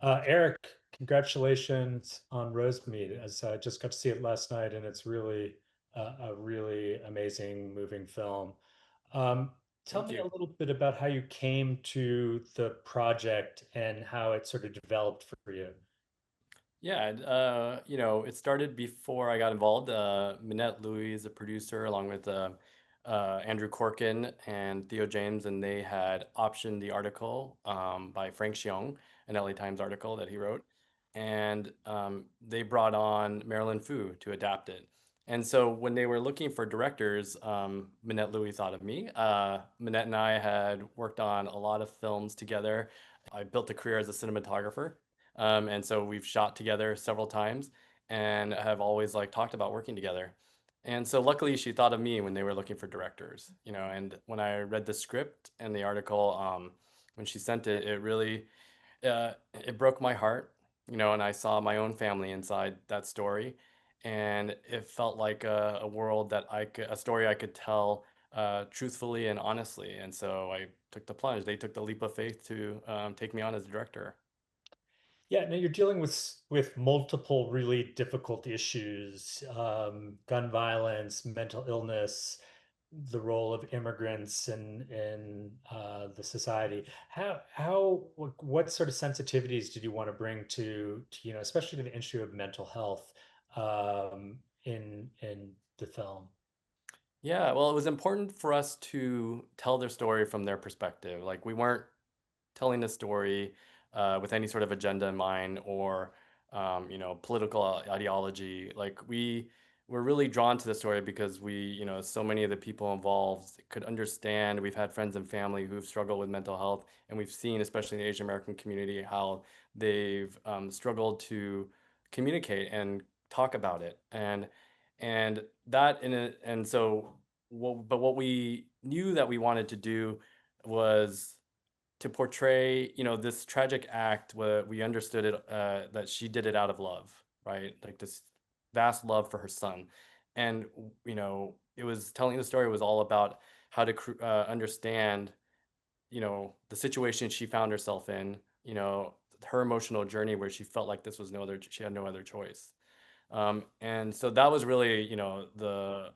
Eric, congratulations on Rosemead. As I just got to see it last night, and it's really a really amazing, moving film. Um, Tell Thank me a you. little bit about how you came to the project and how it sort of developed for you. Yeah, it started before I got involved. Minette Louie is a producer, along with Andrew Corkin and Theo James, and they had optioned the article by Frank Xiong, an LA Times article that he wrote, and they brought on Marilyn Fu to adapt it. And so when they were looking for directors, Minette Louie thought of me. Minette and I had worked on a lot of films together. I built a career as a cinematographer. And so we've shot together several times and have always like talked about working together. And so luckily she thought of me when they were looking for directors, and when I read the script and the article, when she sent it, it really, it broke my heart, and I saw my own family inside that story. And it felt like a world that a story I could tell truthfully and honestly. And so I took the plunge. They took the leap of faith to take me on as director. Yeah, now you're dealing with multiple really difficult issues, gun violence, mental illness, the role of immigrants in the society. What sort of sensitivities did you want to bring to especially to the issue of mental health in the film? Yeah, well, it was important for us to tell their story from their perspective. Like, we weren't telling the story with any sort of agenda in mind or, political ideology. Like, we were really drawn to the story because so many of the people involved could understand. We've had friends and family who've struggled with mental health, and we've seen, especially in the Asian American community, how they've struggled to communicate and talk about it. And that in it, and so what we knew that we wanted to do was to portray, this tragic act where we understood it, that she did it out of love, right? Like this vast love for her son. And, it was telling the story was all about how to understand, the situation she found herself in, her emotional journey where she felt like this was she had no other choice. And so that was really, the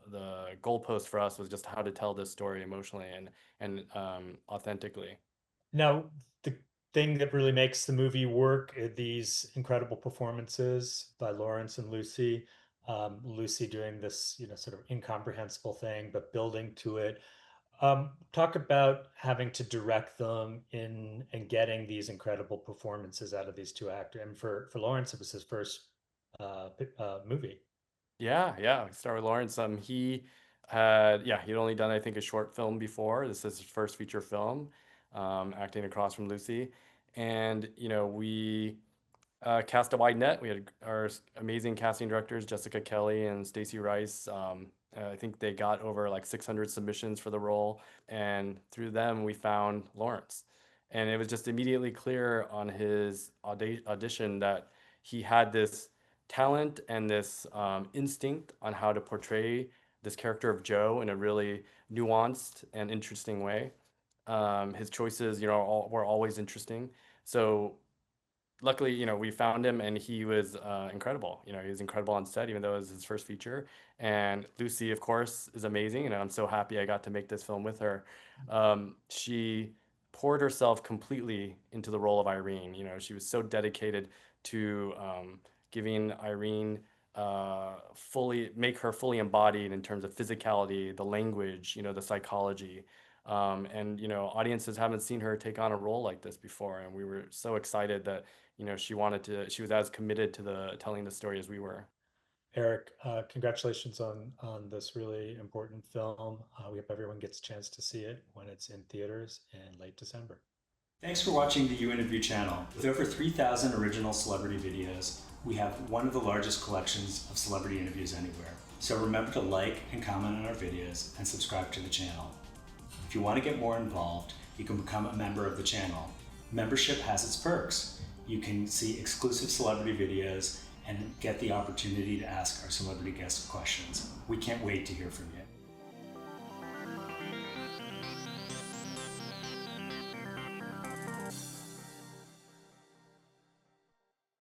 goalpost for us was just how to tell this story emotionally and authentically. Now, the thing that really makes the movie work are these incredible performances by Lawrence and Lucy. Lucy doing this, sort of incomprehensible thing, but building to it. Talk about having to direct them in and getting these incredible performances out of these two actors. And for Lawrence, it was his first movie. Yeah, yeah. We start with Lawrence. He'd only done, I think, a short film before. This is his first feature film, acting across from Lucy. And, we cast a wide net. We had our amazing casting directors, Jessica Kelly and Stacey Rice. I think they got over like 600 submissions for the role, and through them we found Lawrence. And it was just immediately clear on his audition that he had this talent and this instinct on how to portray this character of Joe in a really nuanced and interesting way. His choices, were always interesting. So luckily, we found him and he was incredible. He was incredible on set, even though it was his first feature. And Lucy, of course, is amazing. And I'm so happy I got to make this film with her. She poured herself completely into the role of Irene. She was so dedicated to giving Irene make her fully embodied in terms of physicality, the language, the psychology. And audiences haven't seen her take on a role like this before, and we were so excited that she was as committed to the telling the story as we were. Eric, congratulations on this really important film. We hope everyone gets a chance to see it when it's in theaters in late December. Thanks for watching the You Interview channel. With over 3,000 original celebrity videos, we have one of the largest collections of celebrity interviews anywhere. So remember to like and comment on our videos and subscribe to the channel. If you want to get more involved, you can become a member of the channel. Membership has its perks. You can see exclusive celebrity videos and get the opportunity to ask our celebrity guests questions. We can't wait to hear from you.